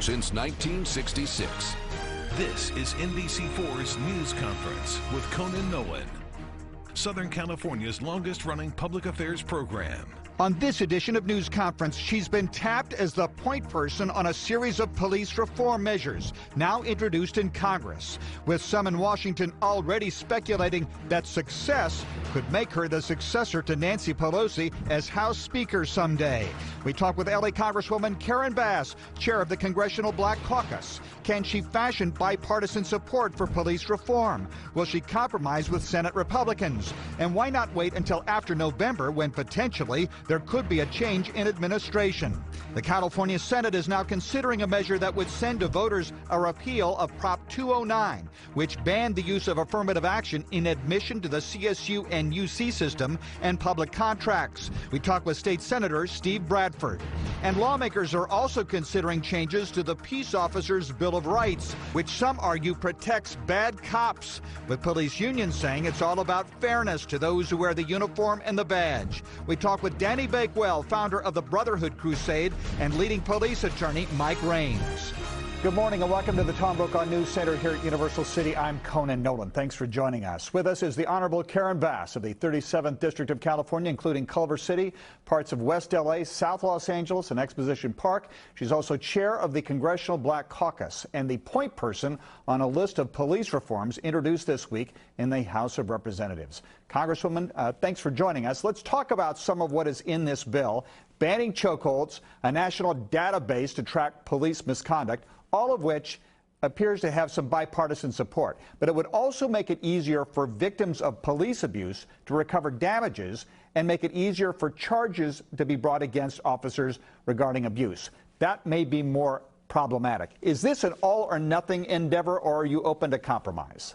since 1966. This is NBC4's News Conference with Conan Nolan, Southern California's longest-running public affairs program. On this edition of News Conference, she's been tapped as the point person on a series of police reform measures now introduced in Congress, with some in Washington already speculating that success could make her the successor to Nancy Pelosi as House Speaker someday. We talk with LA Congresswoman Karen Bass, chair of the Congressional Black Caucus. Can she fashion bipartisan support for police reform? Will she compromise with Senate Republicans? And why not wait until after November, when potentially there could be a change in administration? The California Senate is now considering a measure that would send to voters a repeal of Prop 209, which banned the use of affirmative action in admission to the CSU and UC system and public contracts. We talk with State Senator Steve Bradford. And lawmakers are also considering changes to the Peace Officers' Bill of Rights, which some argue protects bad cops, with police unions saying it's all about fairness to those who wear the uniform and the badge. We talk with Danny Bakewell, founder of the Brotherhood Crusade, and leading police attorney Mike Raines. Good morning and welcome to the Tom Brokaw News Center here at Universal City. I'm Conan Nolan. Thanks for joining us. With us is the Honorable Karen Bass of the 37th District of California, including Culver City, parts of West LA, South Los Angeles, and Exposition Park. She's also chair of the Congressional Black Caucus and the point person on a list of police reforms introduced this week in the House of Representatives. Congresswoman, thanks for joining us. Let's talk about some of what is in this bill: banning chokeholds, a national database to track police misconduct, all of which appears to have some bipartisan support. But it would also make it easier for victims of police abuse to recover damages and make it easier for charges to be brought against officers regarding abuse. That may be more problematic. Is this an all-or-nothing endeavor, or are you open to compromise?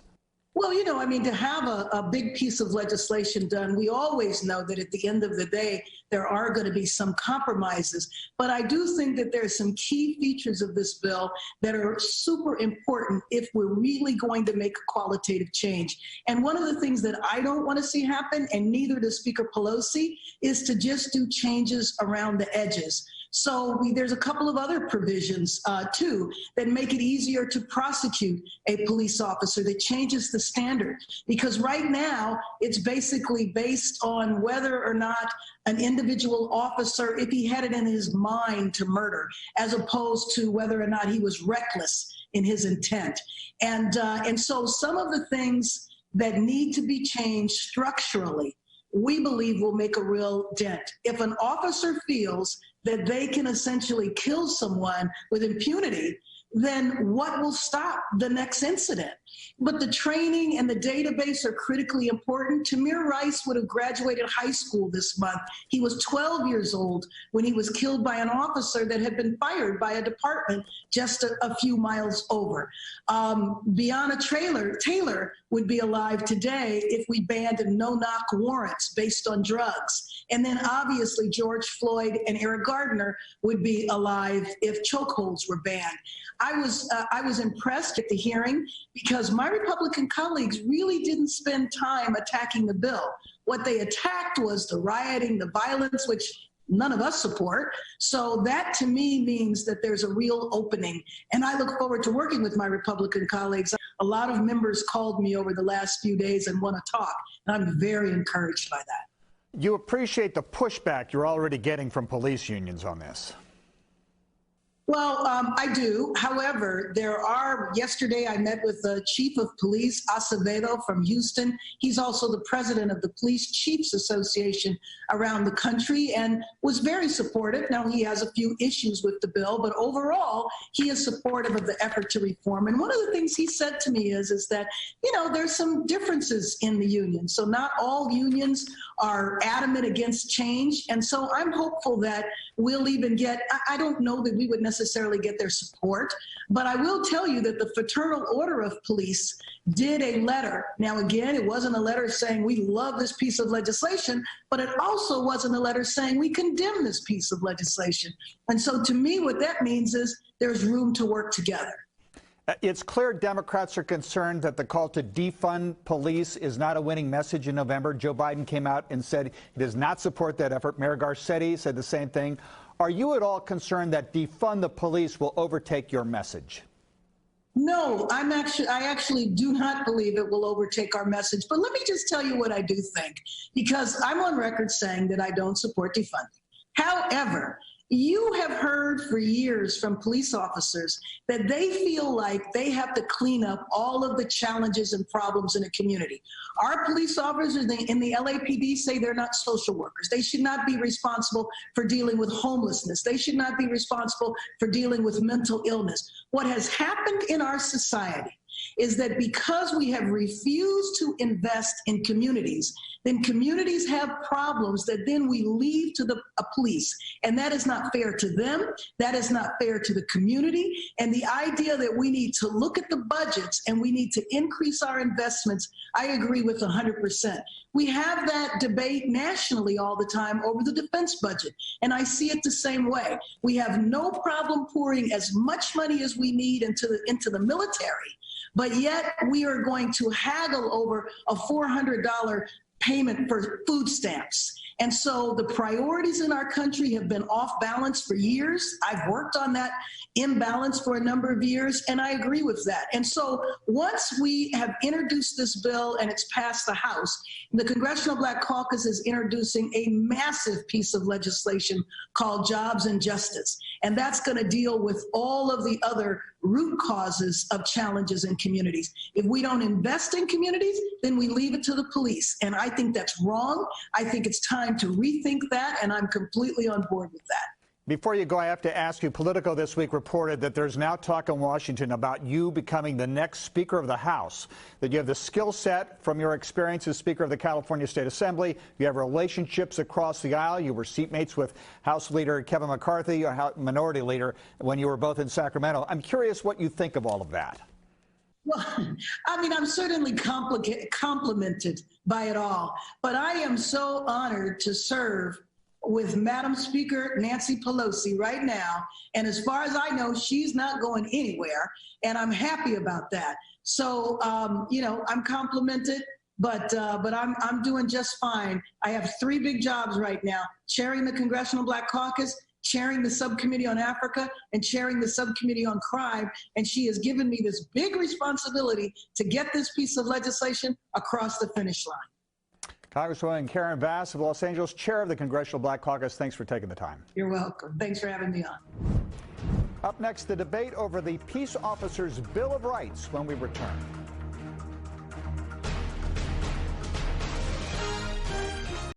Well, you know, I mean, to have a big piece of legislation done, we always know that at the end of the day, there are going to be some compromises. But I do think that there are some key features of this bill that are super important if we're really going to make a qualitative change. And one of the things that I don't want to see happen, and neither does Speaker Pelosi, is to just do changes around the edges. So there's a couple of other provisions, too, that make it easier to prosecute a police officer, that changes the standard. Because right now, it's basically based on whether or not an individual officer, if he had it in his mind to murder, as opposed to whether or not he was reckless in his intent. And so some of the things that need to be changed structurally, we believe will make a real dent. If an officer feels that they can essentially kill someone with impunity, then what will stop the next incident? But the training and the database are critically important. Tamir Rice would have graduated high school this month. He was 12 years old when he was killed by an officer that had been fired by a department just a few miles over. Breonna Taylor would be alive today if we banned no-knock warrants based on drugs. And then obviously George Floyd and Eric Gardner would be alive if chokeholds were banned. I was impressed at the hearing because my Republican colleagues really didn't spend time attacking the bill. What they attacked was the rioting, the violence, which none of us support. So that to me means that there's a real opening. And I look forward to working with my Republican colleagues. A lot of members called me over the last few days and want to talk. And I'm very encouraged by that. You appreciate the pushback you're already getting from police unions on this? Well, I do. However, yesterday I met with the Chief of Police, Acevedo from Houston. He's also the president of the Police Chiefs Association around the country and was very supportive. Now, he has a few issues with the bill, but overall, he is supportive of the effort to reform. And one of the things he said to me is that, you know, there's some differences in the union. So not all unions are adamant against change. And so I'm hopeful that we'll even get, I don't know that we would necessarily get their support, but I will tell you that the Fraternal Order of Police did a letter. Now, again, it wasn't a letter saying we love this piece of legislation, but it also wasn't a letter saying we condemn this piece of legislation. And so to me, what that means is there's room to work together. It's clear Democrats are concerned that the call to defund police is not a winning message in November. Joe Biden came out and said he does not support that effort. Mayor Garcetti said the same thing. Are you at all concerned that defund the police will overtake your message? No, I actually do not believe it will overtake our message. But let me just tell you what I do think, because I'm on record saying that I don't support defunding. However, you have heard for years from police officers that they feel like they have to clean up all of the challenges and problems in a community. Our police officers in the LAPD say they're not social workers. They should not be responsible for dealing with homelessness. They should not be responsible for dealing with mental illness. What has happened in our society is that because we have refused to invest in communities, then communities have problems that then we leave to the police. And that is not fair to them. That is not fair to the community. And the idea that we need to look at the budgets and we need to increase our investments, I agree with 100%. We have that debate nationally all the time over the defense budget, and I see it the same way. We have no problem pouring as much money as we need into the military, but yet we are going to haggle over a $400 payment for food stamps. And so the priorities in our country have been off balance for years. I've worked on that imbalance for a number of years, and I agree with that. And so once we have introduced this bill and it's passed the House, the Congressional Black Caucus is introducing a massive piece of legislation called Jobs and Justice. And that's going to deal with all of the other root causes of challenges in communities. If we don't invest in communities, then we leave it to the police. And I think that's wrong. I think it's time to rethink that, and I'm completely on board with that. Before you go, I have to ask you, Politico this week reported that there's now talk in Washington about you becoming the next Speaker of the House, that you have the skill set from your experience as Speaker of the California State Assembly. You have relationships across the aisle. You were seatmates with House Leader Kevin McCarthy, your Minority Leader, when you were both in Sacramento. I'm curious what you think of all of that. Well, I mean, I'm certainly complimented by it all, but I am so honored to serve with Madam Speaker Nancy Pelosi right now. And as far as I know, she's not going anywhere. And I'm happy about that. So, you know, I'm complimented, but I'm doing just fine. I have 3 big jobs right now: chairing the Congressional Black Caucus, chairing the subcommittee on Africa, and chairing the subcommittee on crime. And she has given me this big responsibility to get this piece of legislation across the finish line. Congresswoman Karen Bass of Los Angeles, chair of the Congressional Black Caucus, thanks for taking the time. You're welcome. Thanks for having me on. Up next, the debate over the Peace Officers' Bill of Rights when we return.